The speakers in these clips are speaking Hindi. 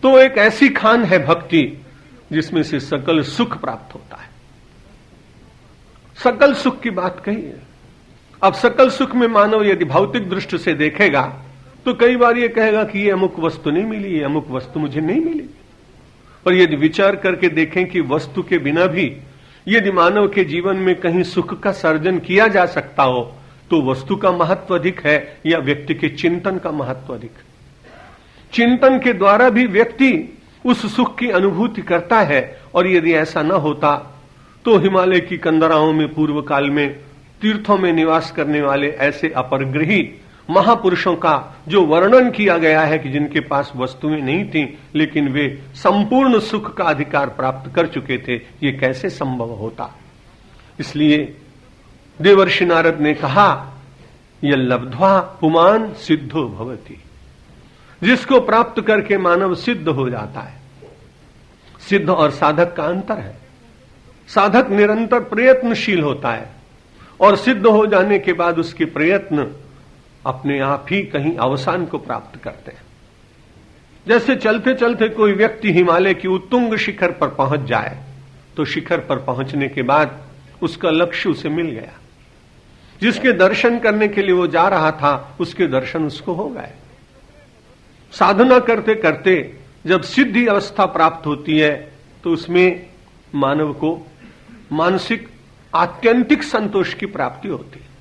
तो एक ऐसी खान है भक्ति जिसमें से सकल सुख प्राप्त होता है। सकल सुख की बात कही है। अब सकल सुख में मानव यदि भौतिक दृष्टि से देखेगा तो कई बार ये कहेगा कि ये अमुक वस्तु नहीं मिली, ये अमुक वस्तु मुझे नहीं मिली। और यदि विचार करके देखें कि वस्तु के बिना भी यदि मानव के जीवन में कहीं सुख का सर्जन किया जा सकता हो तो वस्तु का महत्व अधिक है या व्यक्ति के चिंतन का महत्व अधिक? चिंतन के द्वारा भी व्यक्ति उस सुख की अनुभूति करता है। और यदि ऐसा न होता तो हिमालय की कंदराओं में पूर्व काल में तीर्थों में निवास करने वाले ऐसे अपरग्रही महापुरुषों का जो वर्णन किया गया है कि जिनके पास वस्तुएं नहीं थी लेकिन वे संपूर्ण सुख का अधिकार प्राप्त कर चुके थे, ये कैसे संभव होता? इसलिए देवर्षि नारद ने कहा यह लब्ध्वा पुमान सिद्धो भवति, जिसको प्राप्त करके मानव सिद्ध हो जाता है। सिद्ध और साधक का अंतर है। साधक निरंतर प्रयत्नशील होता है और सिद्ध हो जाने के बाद उसके प्रयत्न अपने आप ही कहीं अवसान को प्राप्त करते हैं। जैसे चलते चलते कोई व्यक्ति हिमालय की उत्तुंग शिखर पर पहुंच जाए तो शिखर पर पहुंचने के बाद उसका लक्ष्य उसे मिल गया। जिसके दर्शन करने के लिए वो जा रहा था उसके दर्शन उसको हो गए। साधना करते करते जब सिद्धि अवस्था प्राप्त होती है तो उसमें मानव को मानसिक आत्यंतिक संतोष की प्राप्ति होती है।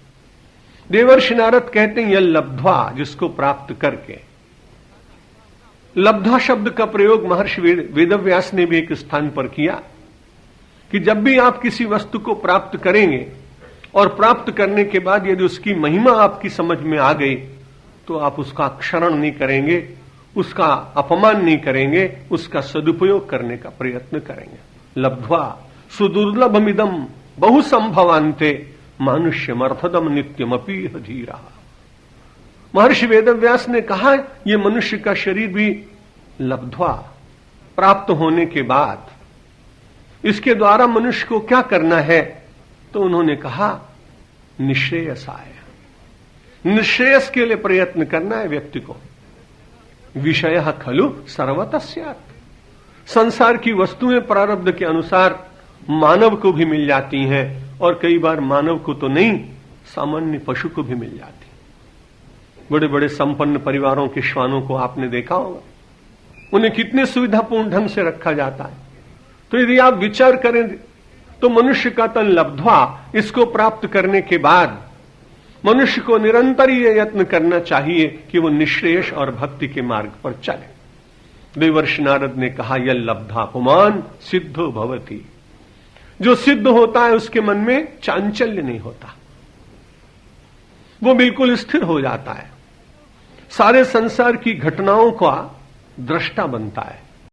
देवर्षि नारद कहते हैं यह लब्ध्वा, जिसको प्राप्त करके। लब्ध्वा शब्द का प्रयोग महर्षि वेदव्यास ने भी एक स्थान पर किया कि जब भी आप किसी वस्तु को प्राप्त करेंगे और प्राप्त करने के बाद यदि उसकी महिमा आपकी समझ में आ गई तो आप उसका क्षरण नहीं करेंगे, उसका अपमान नहीं करेंगे, उसका सदुपयोग करने का प्रयत्न करेंगे। लब्ध्वा सुदुर्लभमिदम बहु संभवान्ते मनुष्यमर्थदम नित्यमपि धीरा। महर्षि वेदव्यास ने कहा यह मनुष्य का शरीर भी लब्ध्वा, प्राप्त होने के बाद इसके द्वारा मनुष्य को क्या करना है? तो उन्होंने कहा निश्रेयसाय, निश्रेयस के लिए प्रयत्न करना है व्यक्ति को। विषय खलु सर्वतः स्यात्, संसार की वस्तुएं प्रारब्ध के अनुसार मानव को भी मिल जाती हैं और कई बार मानव को तो नहीं, सामान्य पशु को भी मिल जाती। बड़े बड़े संपन्न परिवारों के श्वानों को आपने देखा होगा, उन्हें कितने सुविधापूर्ण ढंग से रखा जाता है। तो यदि आप विचार करें तो मनुष्य का तन लब्ध्वा, इसको प्राप्त करने के बाद मनुष्य को निरंतर यह यत्न करना चाहिए कि वो निश्रेयस और भक्ति के मार्ग पर चले। देवर्षि नारद ने कहा यह लब्ध्वा पुमान सिद्धो भवति, जो सिद्ध होता है उसके मन में चांचल्य नहीं होता, वो बिल्कुल स्थिर हो जाता है, सारे संसार की घटनाओं का दृष्टा बनता है।